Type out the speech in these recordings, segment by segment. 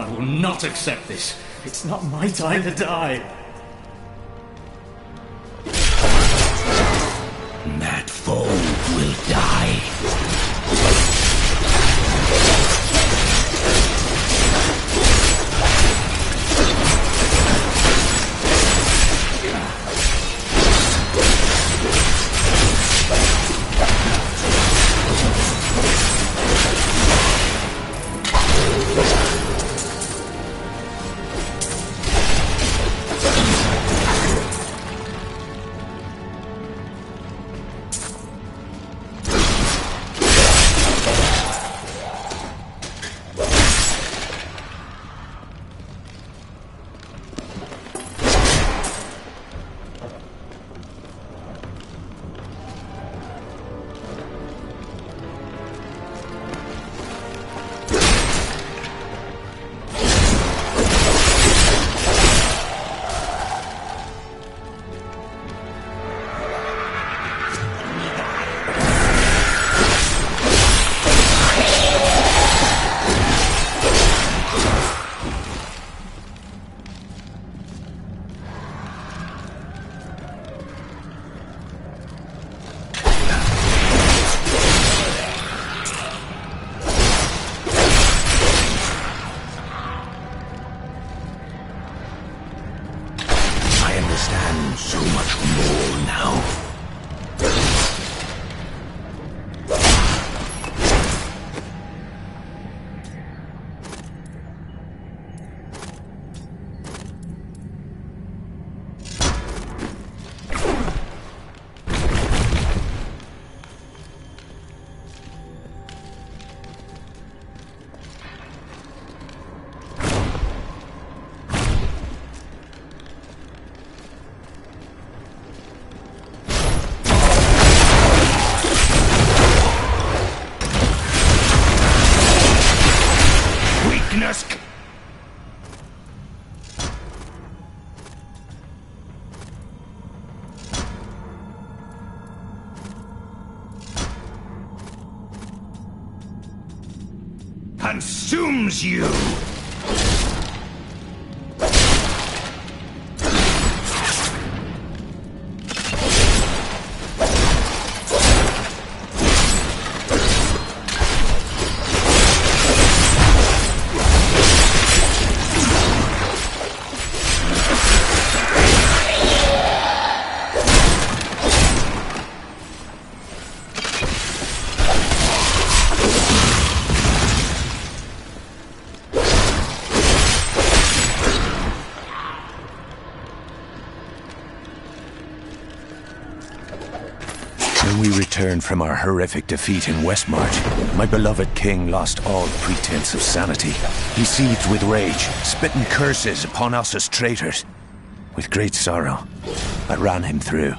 I will not accept this. It's not my time to die. That foe will die. So much more now. Consumes you! When we returned from our horrific defeat in Westmarch, my beloved king lost all pretense of sanity. He seethed with rage, spitting curses upon us as traitors. With great sorrow, I ran him through.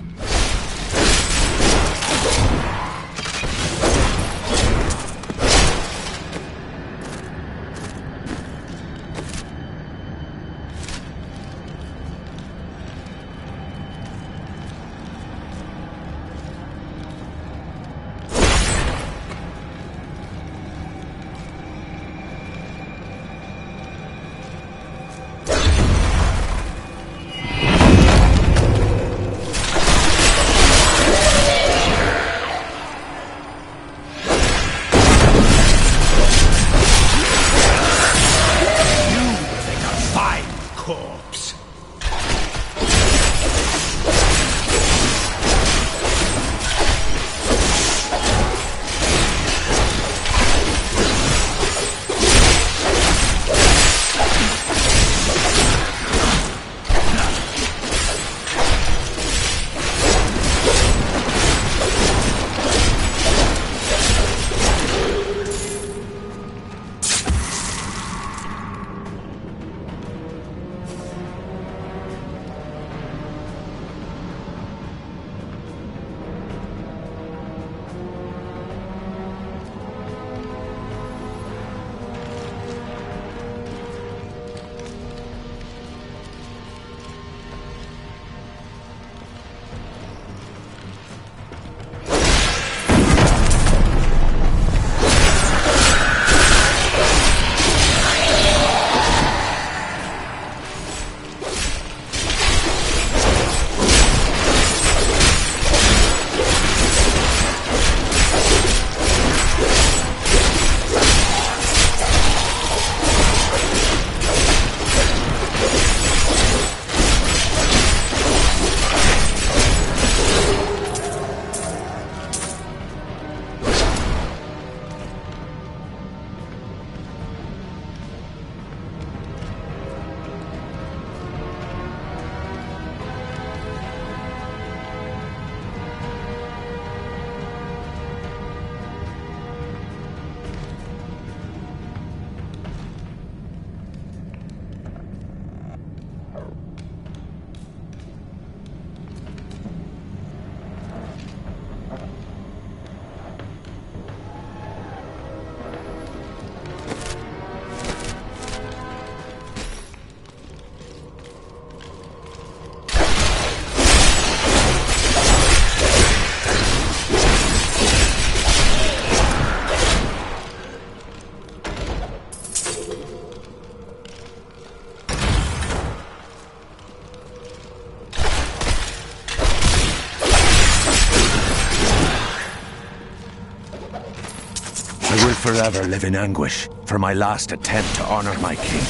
forever live in anguish for my last attempt to honor my king.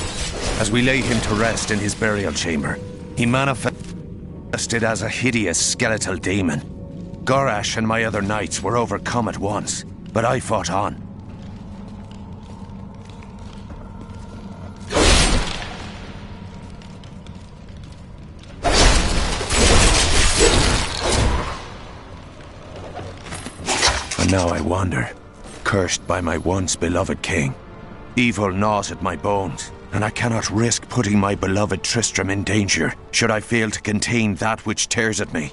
As we lay him to rest in his burial chamber, he manifested as a hideous skeletal demon. Gorash and my other knights were overcome at once, but I fought on. And now I wander, cursed by my once beloved king. Evil gnaws at my bones, and I cannot risk putting my beloved Tristram in danger, should I fail to contain that which tears at me.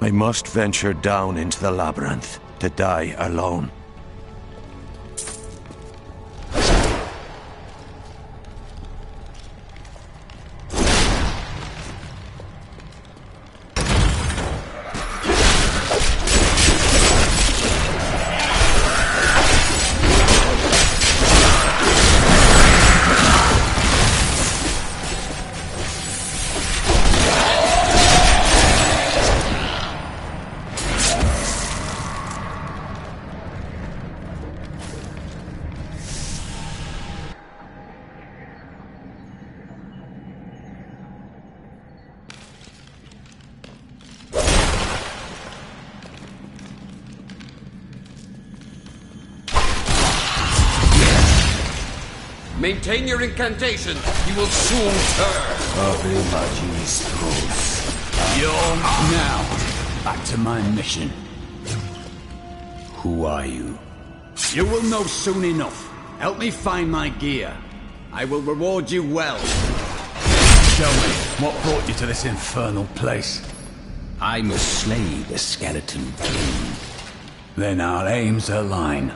I must venture down into the labyrinth, to die alone. Maintain your incantation. You will soon turn. Now, back to my mission. Who are you? You will know soon enough. Help me find my gear. I will reward you well. Show me, what brought you to this infernal place? I must slay the Skeleton King. Then our aims align.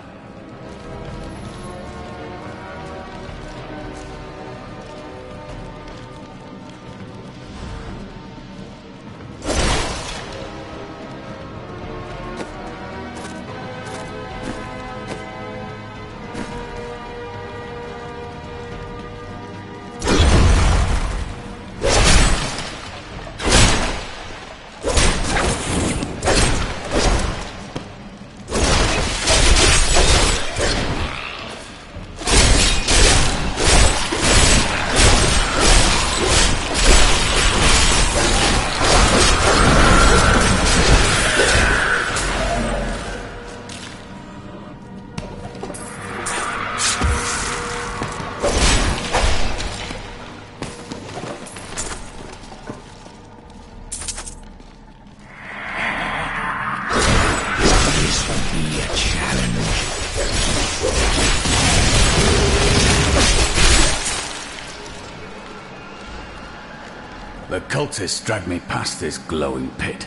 The cultists dragged me past this glowing pit.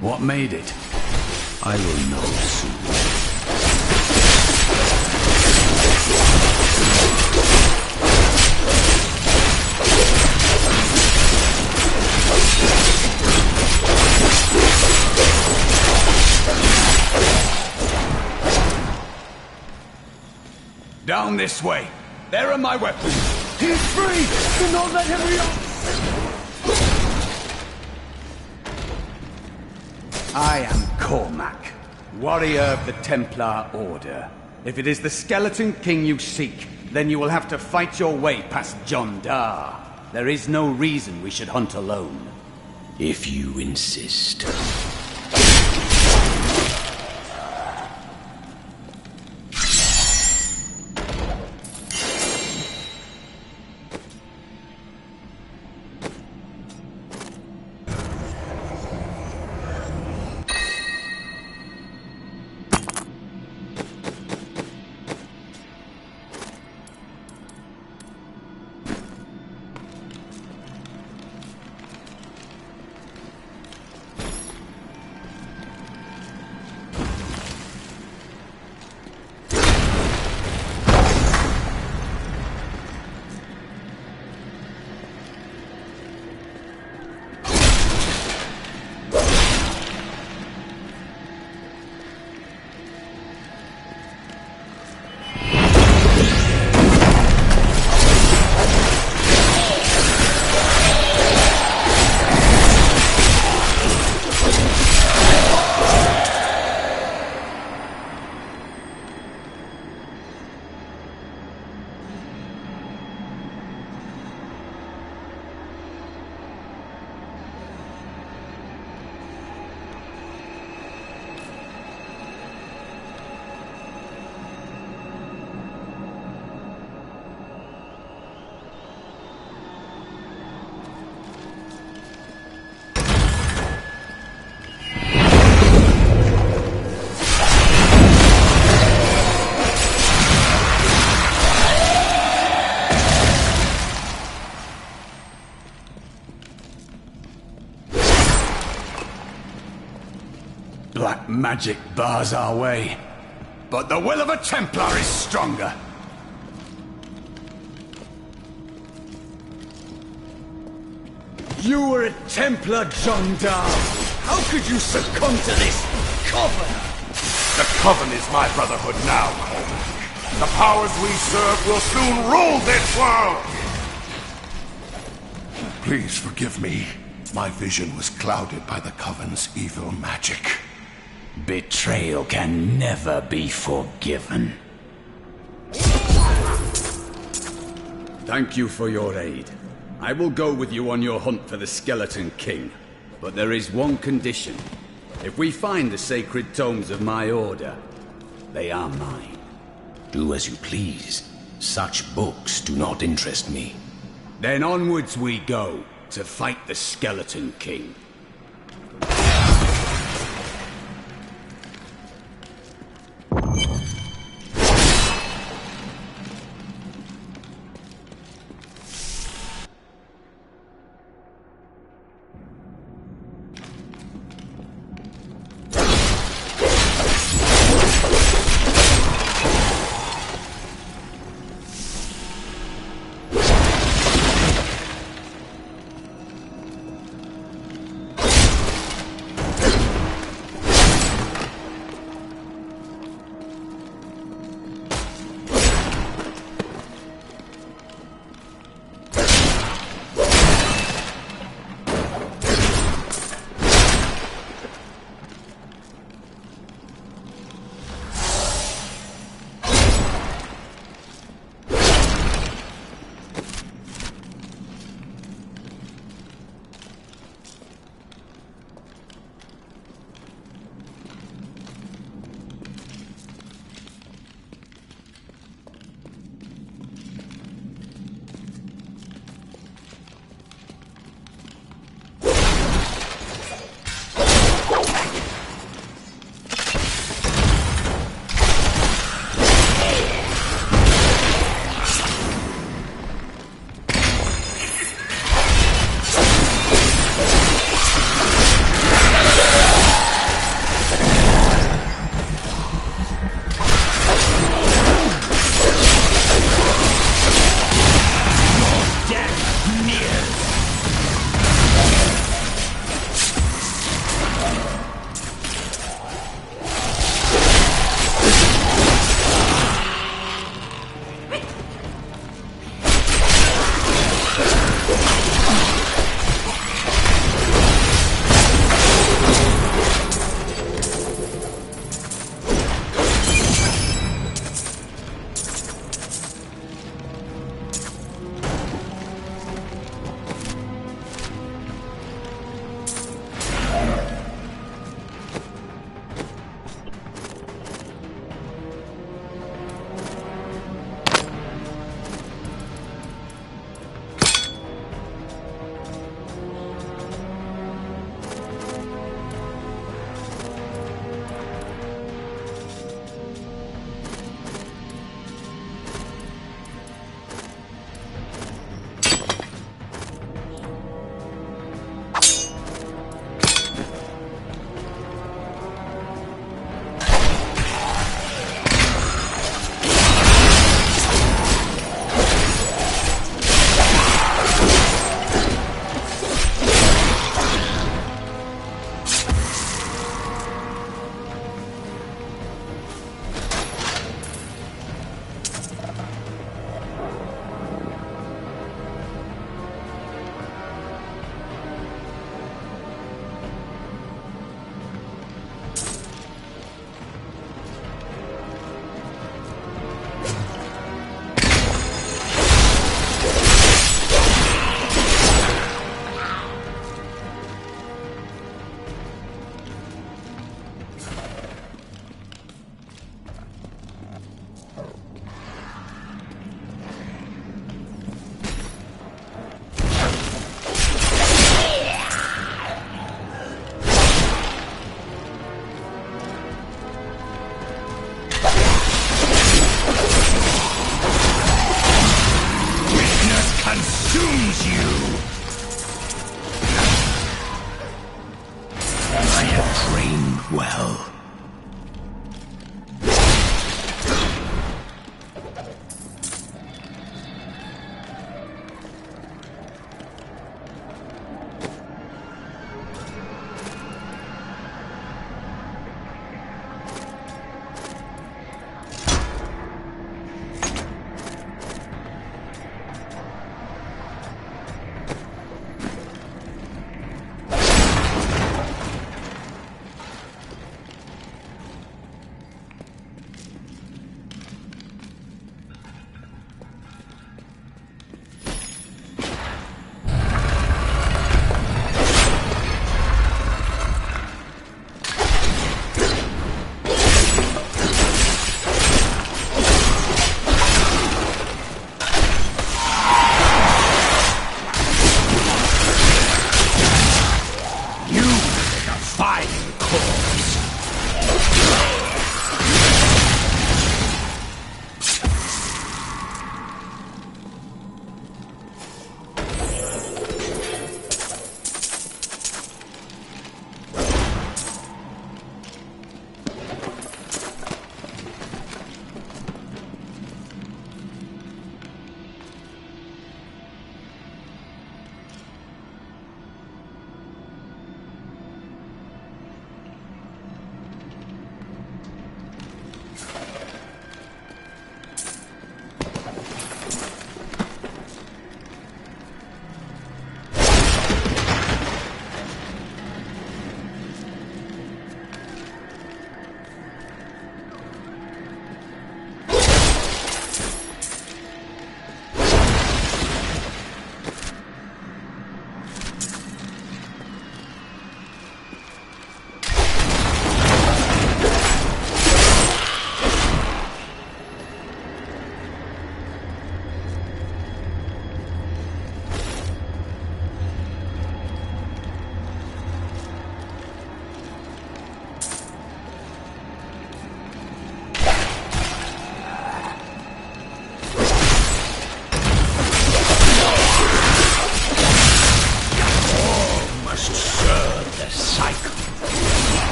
What made it? I will know soon. Down this way. There are my weapons. He's free! Do not let him react! I am Cormac, warrior of the Templar Order. If it is the Skeleton King you seek, then you will have to fight your way past John Dar. There is no reason we should hunt alone. If you insist. Magic bars our way, but the will of a Templar is stronger. You were a Templar, John Dar. How could you succumb to this coven? The Coven is my brotherhood now, Cormac. The powers we serve will soon rule this world! Please forgive me. My vision was clouded by the Coven's evil magic. Betrayal can never be forgiven. Thank you for your aid. I will go with you on your hunt for the Skeleton King. But there is one condition. If we find the sacred tomes of my order, they are mine. Do as you please. Such books do not interest me. Then onwards we go, to fight the Skeleton King.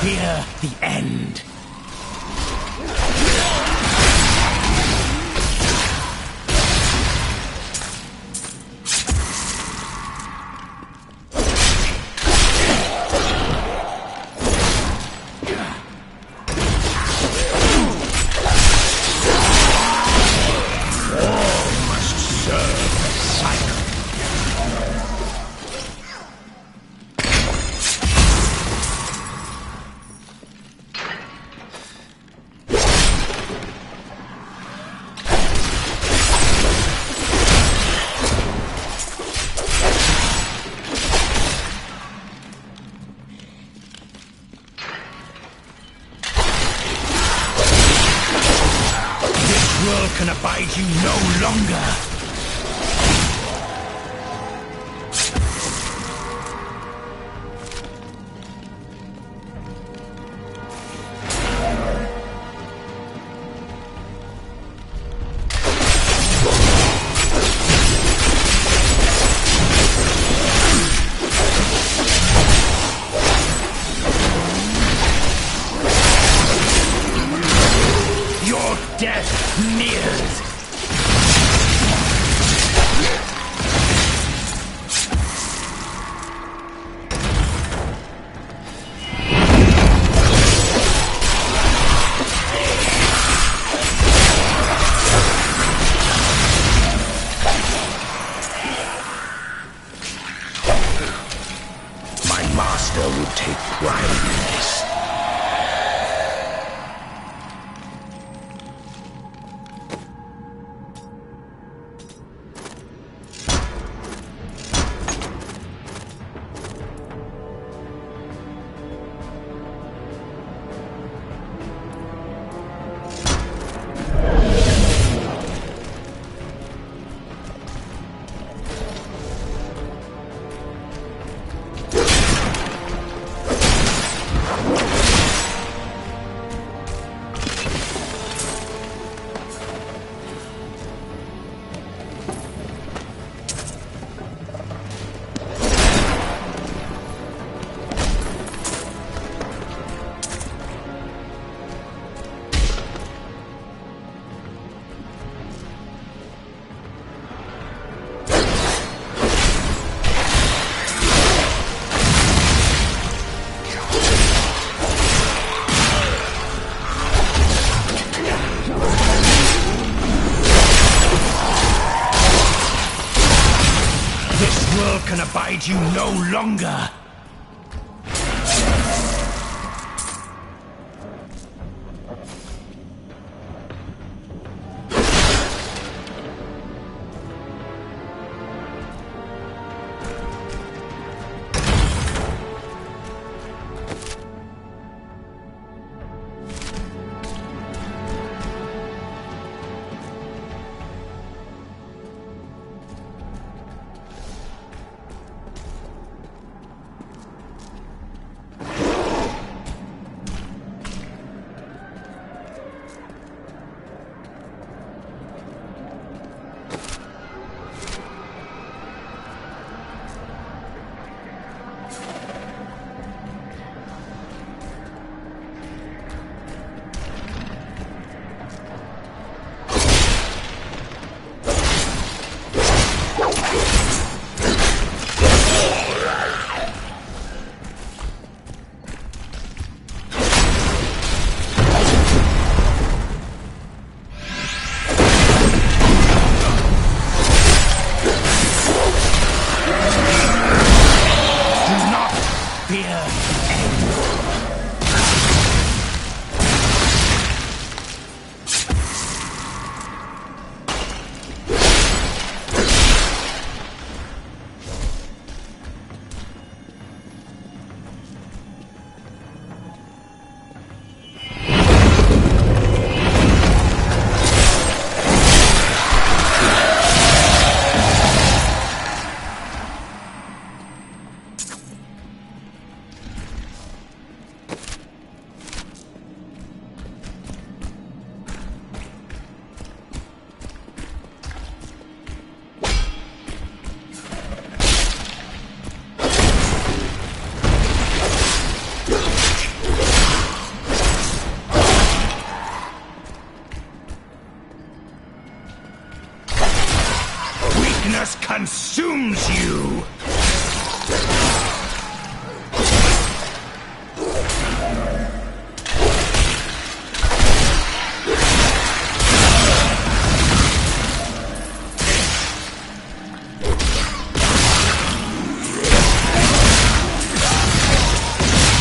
Fear the end. Can abide you no longer. Your death nears. My master would take pride in this. Can abide you no longer. consumes you!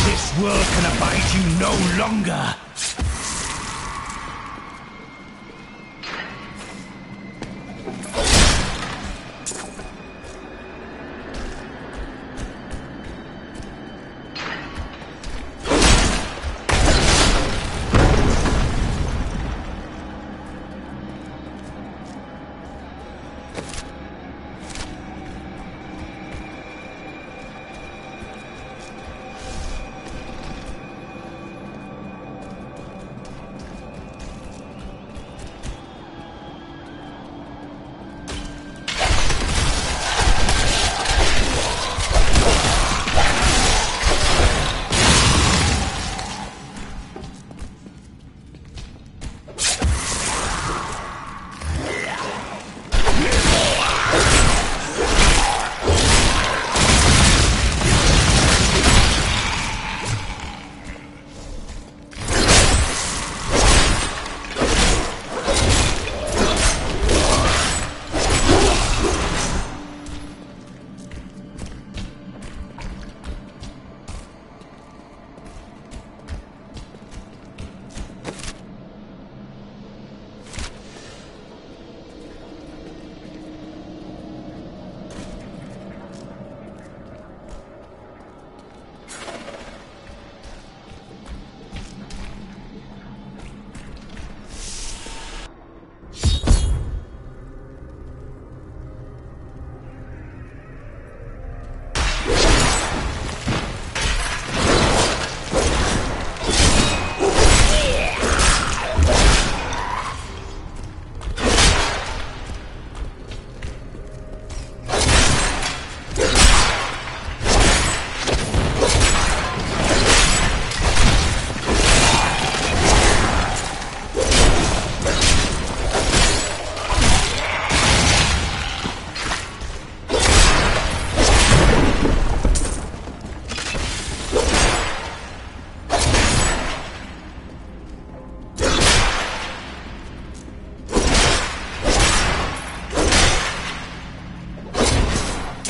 This world can abide you no longer!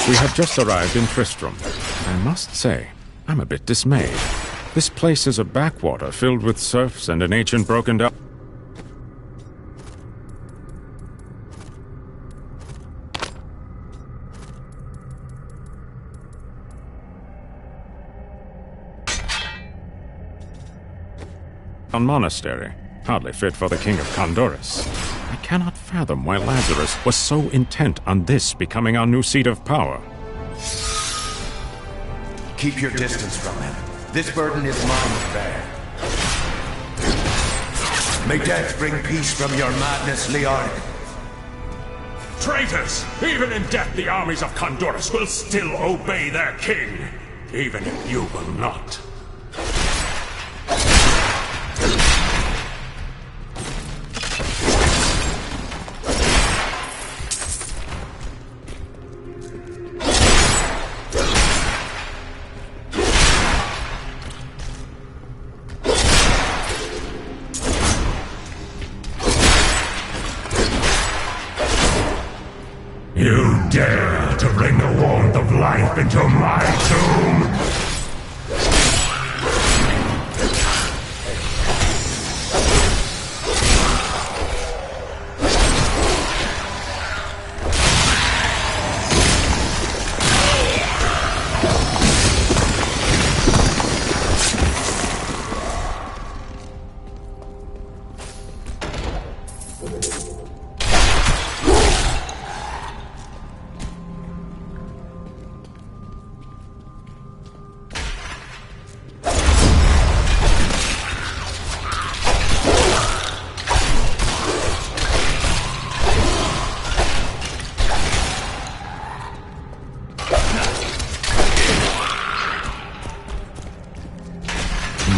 We have just arrived in Tristram. I must say, I'm a bit dismayed. This place is a backwater filled with serfs and an ancient broken down... monastery, hardly fit for the king of Condorus. I cannot fathom why Lazarus was so intent on this becoming our new seat of power. Keep your distance from him. This burden is mine to bear. May death bring peace from your madness, Leon. Traitors! Even in death the armies of Condorus will still obey their king, even if you will not. You dare to bring the warmth of life into my tomb?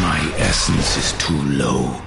My essence is too low.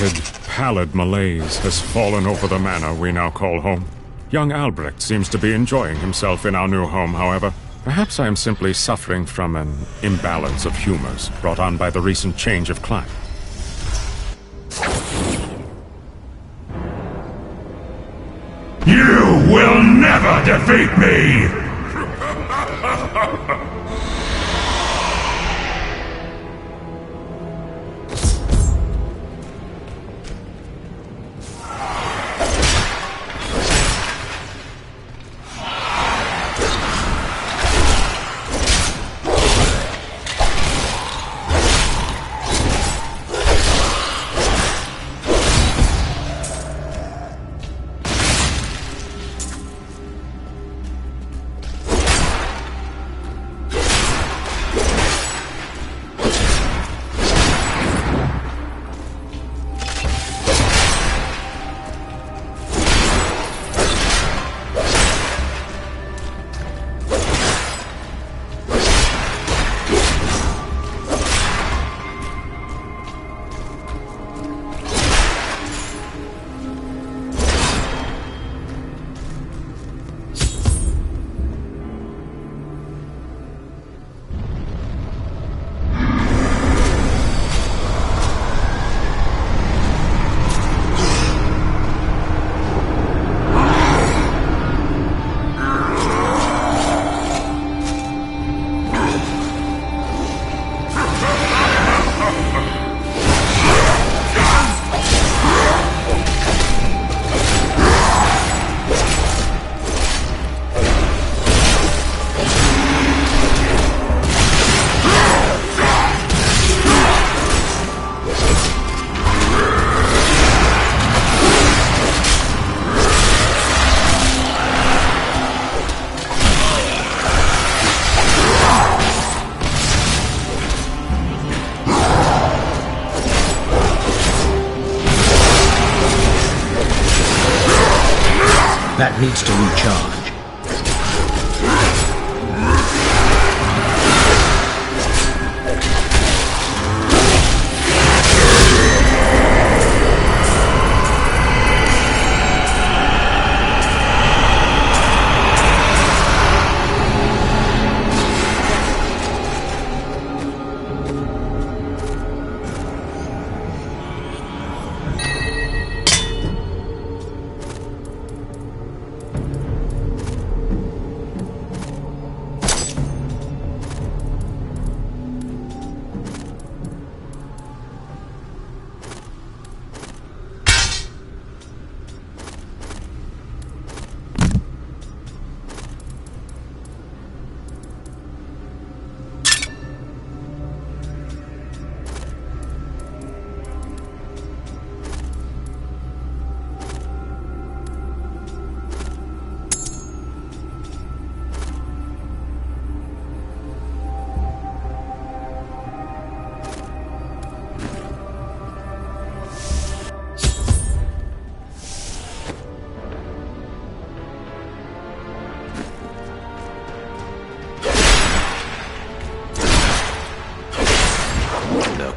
demented, pallid malaise has fallen over the manor we now call home. Young Albrecht seems to be enjoying himself in our new home, however. Perhaps I am simply suffering from an imbalance of humors brought on by the recent change of climate. You will never defeat me! That needs to recharge.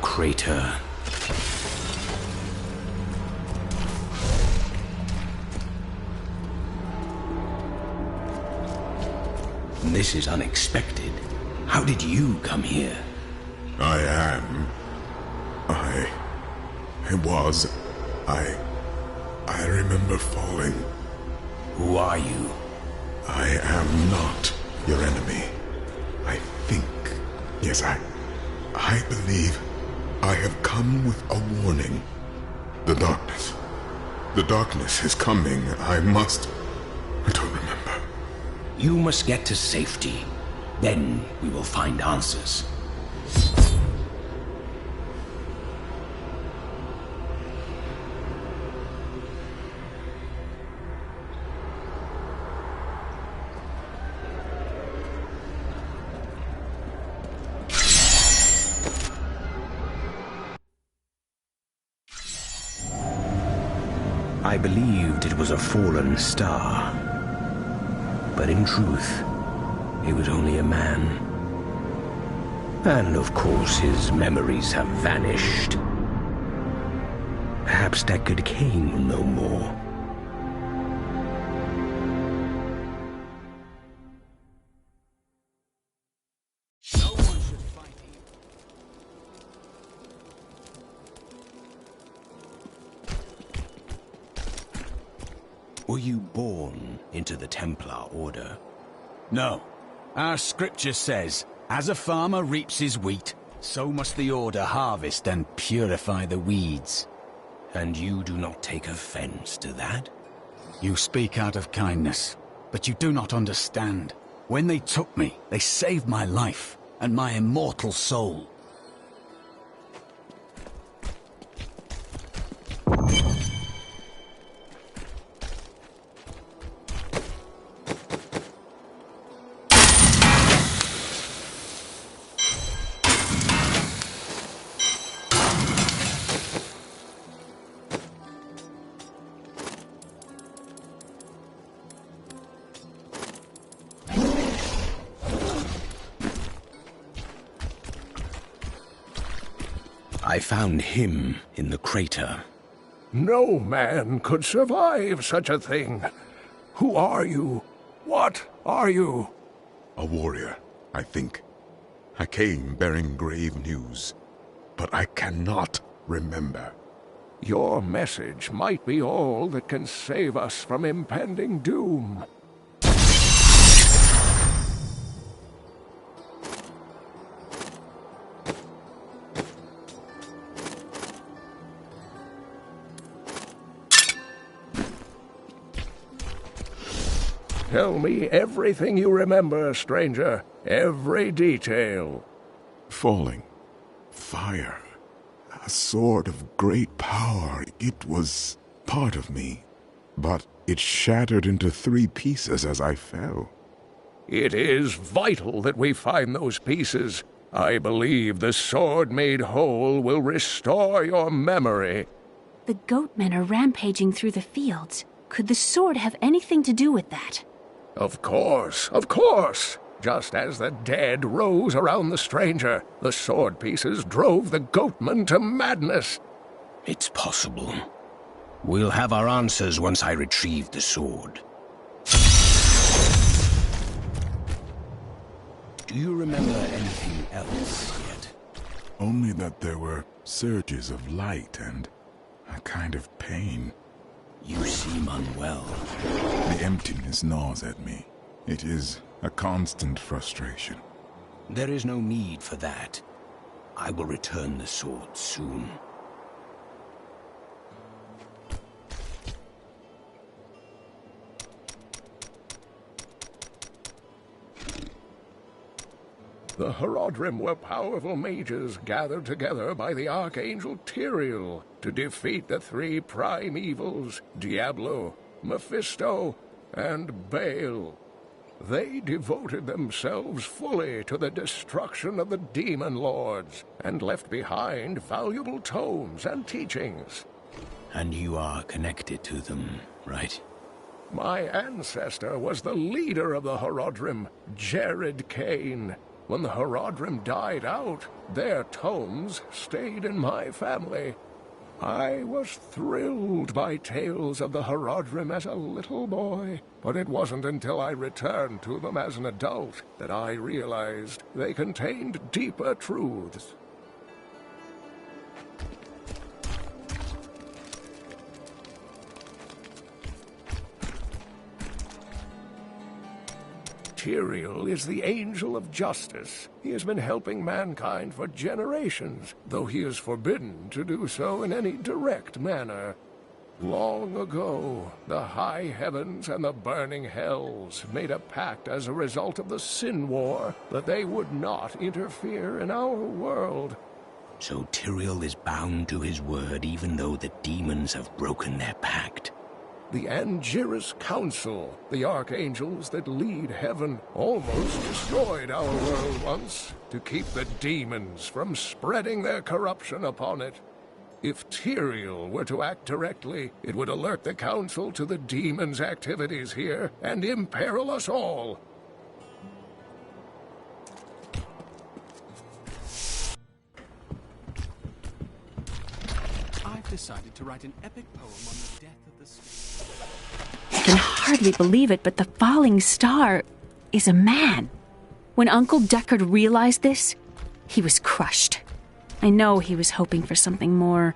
Crater. This is unexpected. How did you come here? I remember falling. Who are you? I am not your enemy. I think. Yes, I believe I have come with a warning. The darkness. The darkness is coming. I don't remember. You must get to safety. Then we will find answers. I believed it was a fallen star. But in truth, he was only a man. And of course his memories have vanished. Perhaps Deckard Cain will know more. No one should fight you. Were you born into the Templar Order? No. Our scripture says, as a farmer reaps his wheat, so must the Order harvest and purify the weeds. And you do not take offense to that? You speak out of kindness, but you do not understand. When they took me, they saved my life and my immortal soul. I found him in the crater. No man could survive such a thing. Who are you? What are you? A warrior, I think. I came bearing grave news, but I cannot remember. Your message might be all that can save us from impending doom. Tell me everything you remember, stranger. Every detail. Falling. Fire. A sword of great power. It was part of me. But it shattered into 3 pieces as I fell. It is vital that we find those pieces. I believe the sword made whole will restore your memory. The goatmen are rampaging through the fields. Could the sword have anything to do with that? Of course, of course. Just as the dead rose around the stranger, the sword pieces drove the goatmen to madness. It's possible. We'll have our answers once I retrieve the sword. Do you remember anything else yet? Only that there were surges of light and a kind of pain. You seem unwell. The emptiness gnaws at me. It is a constant frustration. There is no need for that. I will return the sword soon. The Horodrim were powerful mages gathered together by the Archangel Tyrael to defeat the 3 prime evils, Diablo, Mephisto, and Baal. They devoted themselves fully to the destruction of the demon lords and left behind valuable tomes and teachings. And you are connected to them, right? My ancestor was the leader of the Horodrim, Jared Cain. When the Horodrim died out, their tomes stayed in my family. I was thrilled by tales of the Horodrim as a little boy, but it wasn't until I returned to them as an adult that I realized they contained deeper truths. Tyrael is the angel of justice. He has been helping mankind for generations, though he is forbidden to do so in any direct manner. Long ago, the high heavens and the burning hells made a pact as a result of the Sin War that they would not interfere in our world. So Tyrael is bound to his word even though the demons have broken their pact. The Angiris Council, the archangels that lead heaven, almost destroyed our world once to keep the demons from spreading their corruption upon it. If Tyrael were to act directly, it would alert the Council to the demons' activities here and imperil us all. I've I've decided to write an epic poem on the death of the state. I can hardly believe it, but the falling star is a man. When Uncle Deckard realized this, he was crushed. I know he was hoping for something more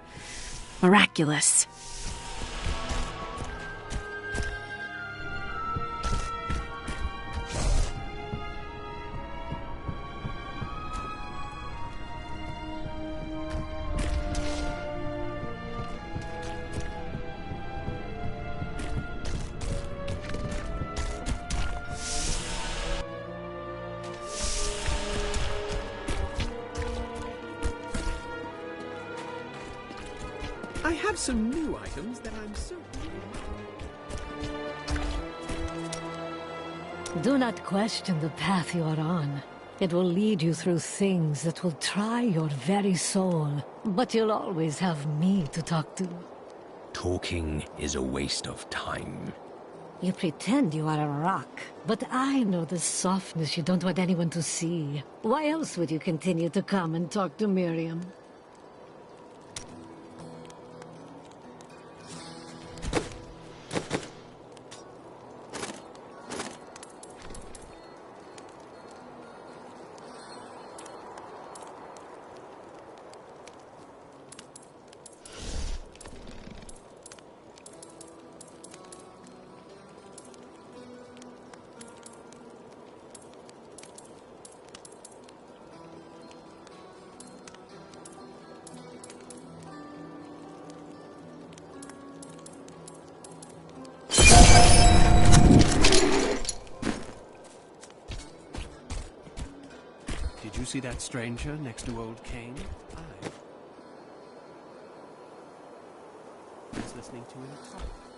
miraculous. I have some new items that I'm certain will... Do not question the path you are on. It will lead you through things that will try your very soul. But you'll always have me to talk to. Talking is a waste of time. You pretend you are a rock, but I know the softness you don't want anyone to see. Why else would you continue to come and talk to Miriam? Did you see that stranger next to old Kane? I was listening to him talk.